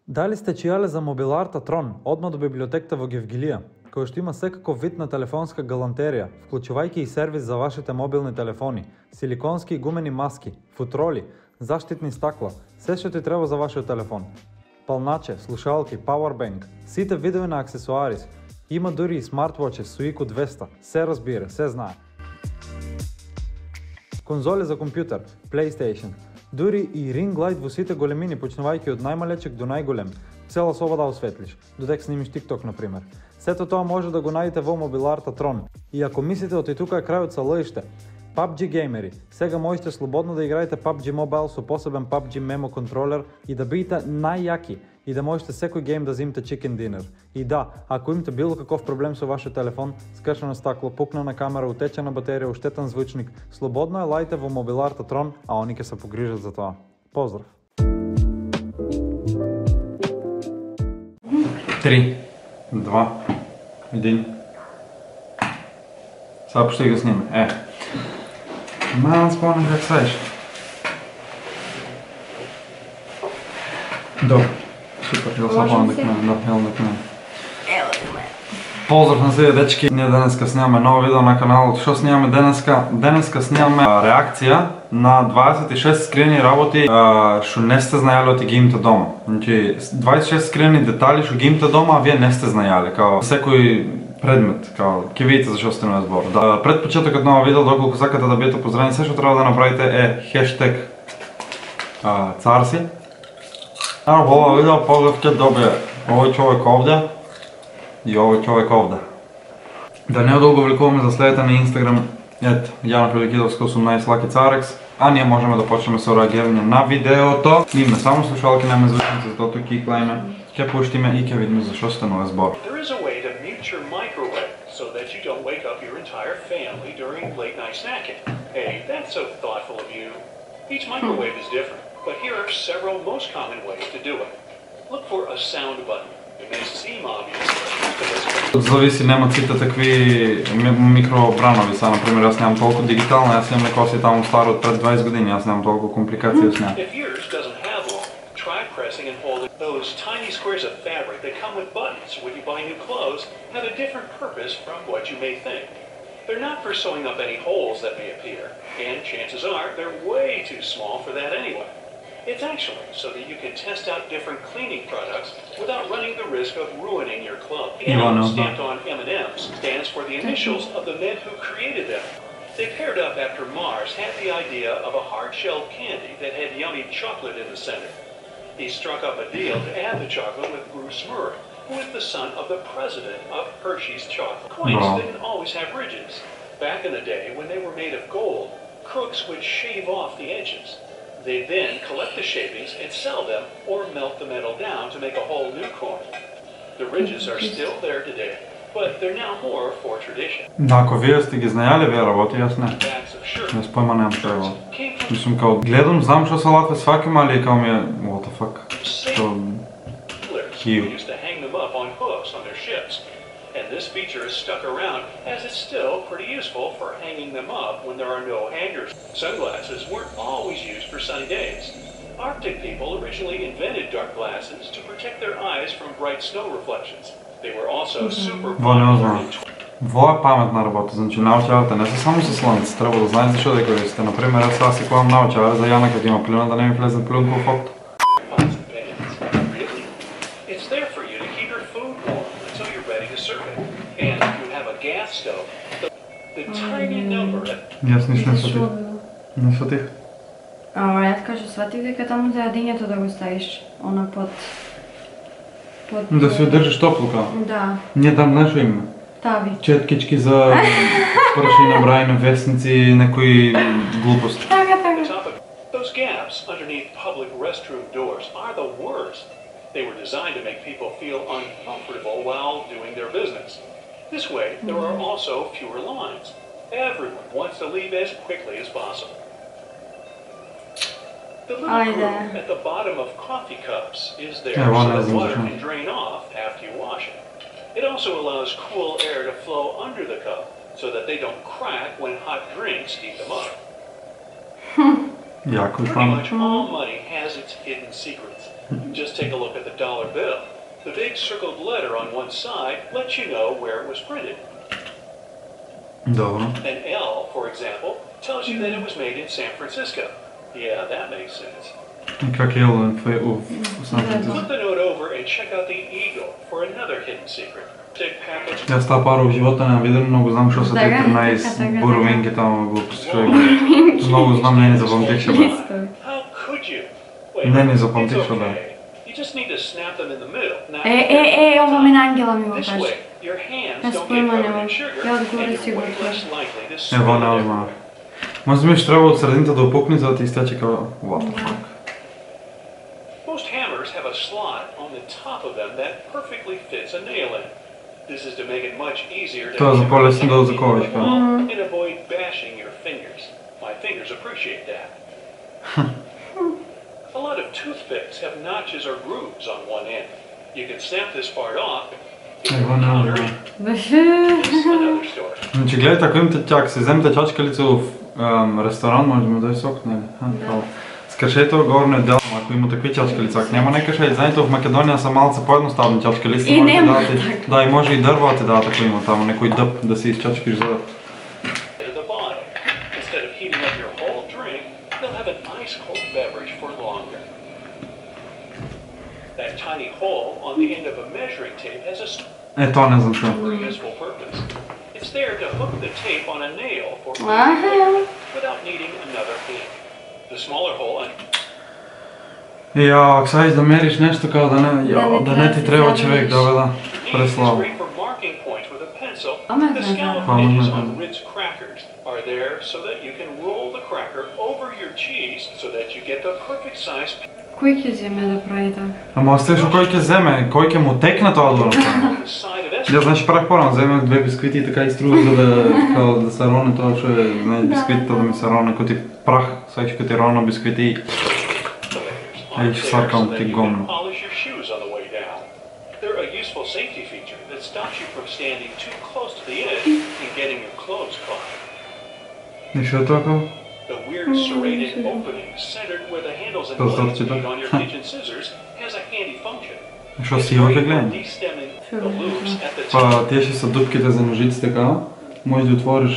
Дали сте чијале за мобиларта Трон, одма до библиотеката во Гевгилија, која што има секаков вид на телефонска галантерија, вклучувајќи и сервис за вашите мобилни телефони, силиконски и гумени маски, футроли, заштитни стакла, се што ти треба за вашиот телефон. Палначе, слушалки, powerbank, сите видови на аксесуарис, има дури и смартвочи со IQ 200, се разбира, се знае. Конзоли за компјутер, PlayStation, дури и ring light во сите големини, почнувајќи од најмалечек до најголем, цела соба да осветлиш, додека снимиш TikTok, например. Сето тоа може да го најдете во мобиларта Трон. И ако мислите оти тука е крајот са лъиште, PUBG геймери, сега можете слободно да играете PUBG Mobile со посебен PUBG Memo контролер и да бидете најјаки и да можете секој гейм да зимте chicken dinner. И да, ако имате било каков проблем со вашиот телефон, скршено стакло, пукнана камера, утечена батерија, уштетен звучник, слободно е лајте во мобиларта Трон, а они ќе се погрижат за тоа. Поздрав! 3, 2, 1. Сега почти го сниме. Ман спомням как седиш. Добре. Супер, да се опомням да кменам. Поздрав на сите дечки, ние денеска снимаме ново видео на каналот. Што снимаме денеска? Денеска снимаме реакција на 26 скриени работи што не сте знаеле од ги имате дома. Значи 26 скриени детали што ги имате дома, а вие не сте знаеле, као секој предмет, као ќе видите зашто станува збор. Да, пред почетокот на ова видео, доколку сакате да бидете поздравени, се што треба да направите е хештег царси. Во ова видео поздрав ќе добие овој човек овде и овој човек овде. Да не одолго вликуваме, за следете на Инстаграм Јана Пиликидовска 18 Лаки Царекс, а ние можеме да почнеме со реагирање на видеото. Имаме само слушалки, нема звучници, затоа киклајме, ќе пуштиме и ќе видиме зашто станува збор. Your microwave so that you don't wake up your entire family during late night snacking. Hey, that's so thoughtful of you. Each microwave is different, but here are several most common ways to do it. Look for a sound button. It may seem obvious. Зависи, нема сите такви микробранови са, например, јас немам толку дигитално, јас имам некоси таму старо од пред 20 години, јас немам толку компликации с неа. If yours doesn't have one, try pressing and holding. Those tiny squares of fabric that come with buttons when you buy new clothes have a different purpose from what you may think. They're not for sewing up any holes that may appear, and chances are they're way too small for that anyway. It's actually so that you can test out different cleaning products without running the risk of ruining your clothes. The M stamped on M&M's stands for the initials of the men who created them. They paired up after Mars had the idea of a hard-shelled candy that had yummy chocolate in the center. He struck up a deal to add the chocolate with Bruce Murray, who is the son of the president of Hershey's Chocolate. Coins didn't always have ridges. Back in the day, when they were made of gold, crooks would shave off the edges. They'd then collect the shavings and sell them or melt the metal down to make a whole new coin. The ridges are still there today, but they're now more for tradition. Ако вие сте ги знаеле, вие работи, јас не. Јас појма немам што е. Мислам, као гледам, знам што се лафе сваким, али као ми е, what the fuck, што... We used to hang them up on hooks on their ships, and this feature is stuck around as it's still pretty useful for hanging them up when there are no hangers. Sunglasses weren't always used for sunny days. Arctic people originally invented dark glasses to protect their eyes from bright snow reflections. They were also super popular in... Во е паметна работа, значи научавате не се само со слънце, треба да знаете зашто да користите. Например, јас сега си кувам научаве за Јана кога има плюна да не ми влезе плюнко в окото. It's there for you to keep your food warm until you're ready to serve it. And if you have a gas stove, the tiny number... Јас ништо не сватих. Не сватих. Јас кажу, сватих дека таму за јадењето да го ставиш, она под... Да се одржиш топло, као? Да. Ние там знаеш што има? Тави. Четкички за прашање брајне весници, некои глупости. Така. Those gaps underneath public restroom doors are the worst. They were designed to make people feel uncomfortable while doing their business. This way, there are also fewer lines. Everyone wants to leave as quickly as possible. The little groove at the bottom of coffee cups is there so that water can drain off after you wash it. It also allows cool air to flow under the cup so that they don't crack when hot drinks heat them up. Pretty much all money has its hidden secrets. Just take a look at the dollar bill. The big circled letter on one side lets you know where it was printed. Добро. An L, for example, tells you that it was made in San Francisco. Yeah, that makes sense. И как е в Сан Франциско? Flip the note over and check out the eagle for another hidden secret. Stick package. Јас таа пара в живота не видам, но го знам што се те 13 боровинки таму глупости човек. Многу знам, не ни запамтише бе. How could you? Не ни It's запамтише бе. okay. You just need to snap them in the middle. Now, Ова ми на Ангела ми го this каже. way, your hands Јас don't get поима covered немам. in sugar, Ја одгоре and си you're го way less кажа. likely to Ево, spill it не знам. everywhere. Може би ще трябва от средината да опукне, за да ти изтече кава. What the fuck? Most hammers have a slot on the top of them that perfectly fits a nail in. This is to make it much easier to Това е за по-лесно да го заковаш, hammer да. and avoid bashing your fingers. My fingers appreciate that. A lot of toothpicks have notches or grooves on one end. You can snap this part off. Ево, не знам. It's another story. Значи гледайте, ако имате чак, си вземете чачкалица в ресторант, може да му даде сок, нали? Скашете горния дел, ако има такви чачкалица. Ако няма, не кашете. Знаете, в Македония са малце по-едноставни чачкалици. И нема да, и може и дърва да ти дадат, ако има там некой дъб да си изчачкаш за... At the bottom. Instead of heating up your whole drink, they'll have an ice cold beverage for longer. That tiny hole on the end of a measuring tape has a Това не знам що. super useful purpose. It's there to hook the tape on a nail for without needing another hand. The smaller hole and Ако сега да мериш нещо така, да не ти трябва човек, да, преслава. great for marking points with a pencil. Oh my The God. scalloped edges on Ritz crackers are there so that you can roll the cracker over your cheese so that you get the perfect size. Кој ќе земе да прави така? Ама остеш кой ќе вземе, кой ќе му текне това да направи. The side of Јас знаеш правих порано, вземах две бисквити и така изтрувах за да се роне това, што е, знаеш, бисквитите да ми се роне, кој ти прах, сега ќе ти роне бисквити и Ej, sarkam ti gomno. Polish your shoes on the way down. They're a useful safety feature that stops you from standing too close to the edge and getting your clothes caught. И што е тоа како? The weird serrated opening centered where the handles and Does that blades fit? meet on your kitchen scissors has a handy function. Што сиво ќе гледам? Destemming the loops at the tip. Па тие ще са дупките за ножиците така, можеш да отвориш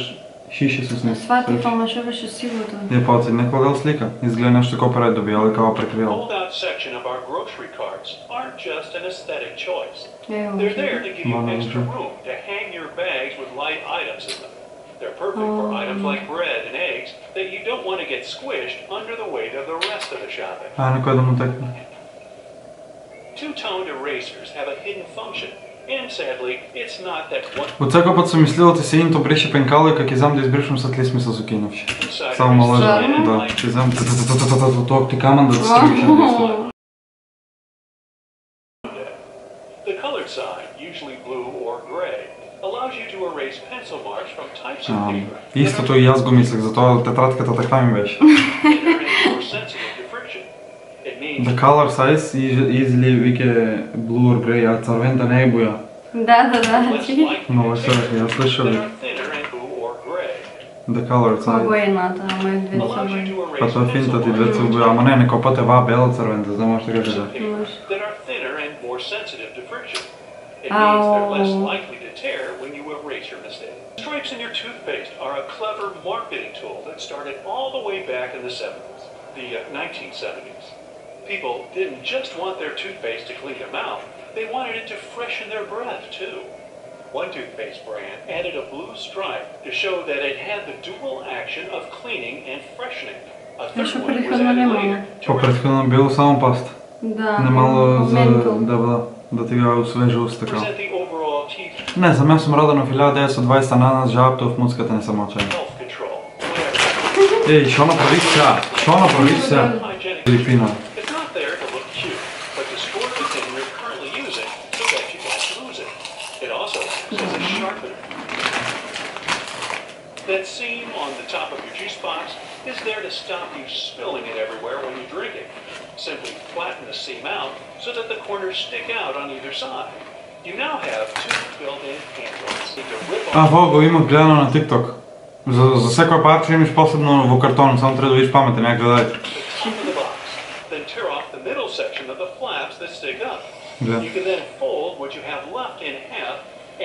шиши с них. Сватив, ама што беше сивото? Е, па ти некој дел слика. Изгледа нешто како пред добијал и како прекривал. Fold-out section of our grocery carts aren't just an aesthetic choice. Ево. They're there to give you Wow. extra room to hang your bags with light items in them. They're perfect for items like bread and eggs that you don't want to get squished under the weight of the rest of the shopping. Некој да му текне. Two-toned erasers have a hidden function, and sadly, it's not that one От секој пат сум мислил ти се инто бреше пенкало и како изам да избришам со тле смисла со кинавши. inside Само малажа, eraser да. like Ти изам тоа ти каман да струиш на десто. the colored side, usually blue or gray, allows you to erase pencil marks from types of paper Истото и јас го мислех, затоа тетрадката така ми беше. that are more sensitive to friction. It means The color size easily вике blue or gray, а црвента не е боја. Да, less ти. likely Много to се tear јас слышав. that are thinner and blue or gray. The color size. Обоената, ама е две Allows you собои. to erase Па тоа pencil финта ти marks две се боја, ама не, некој пат е ваа бела црвента, за може така кажа. that are thinner and more sensitive to friction. It means they're less likely to tear when you erase your mistake. Stripes in your toothpaste are a clever marketing tool that started all the way back in the 70s, the 1970s. People didn't just want their toothpaste to clean their mouth, they wanted it to freshen their breath too. One toothpaste brand added a blue stripe to show that it had the dual action of cleaning and freshening. A third Що one was предходно added немало. later to По-предходно било само паста. Да. Немало за Ментол. да ти го освежи уста така. present the overall teeth Не, за мен сум роден в 1920 на жабто в муцката не сам очај. health control. Where Еј, што направи сега? Што направи сега? hygienic Филипина. It's not there to look cute, but to store the thing you're currently using so that you don't lose it. It also acts as a sharpener. That seam on the top of your juice box is there to stop you spilling it everywhere when you drink it. Simply flatten the seam out so that the corners stick out on either side. You now have two built-in handles. You can rip off Во го имах гледано на TikTok. За секоја парче имаш посебно во картон, само треба да видиш паметен, ја гледајте. the top of the box. Then tear off the middle section of the flap stick up. Да. You can then fold what you have left in half,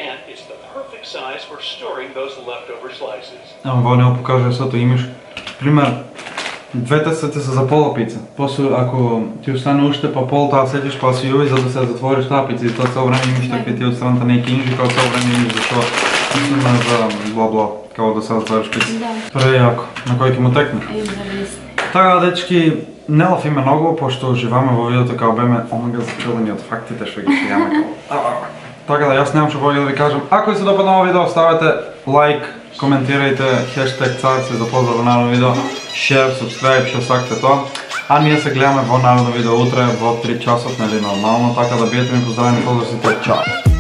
and it's the perfect size for storing those leftover slices. Во него покажа сето имаш. Пример, двете сите се за пола пица. После ако ти остане уште па пол таа сетиш па си јови за да се затвориш таа пица и тоа цело време имаш такви ти од страната не кинжи, као цело време имаш за тоа. Мислиме за бла-бла, као да се затвориш пица. Да. Прејако, на кој ќе му текне. Така, дечки, не лафиме многу, пошто уживаме во видеото као беме омега зачудени од фактите што ги шејаме као. Така да, јас немам што повеќе да ви кажам. Ако ви се допадна ова видео, ставете лайк, коментирајте, хештег царци за поздрав во наредно видео, шер, субскрайб, што сакате тоа. А ние се гледаме во наредно видео утре во 3 часот, нели нормално, така да биете ми поздравени, поздрав сите, чао!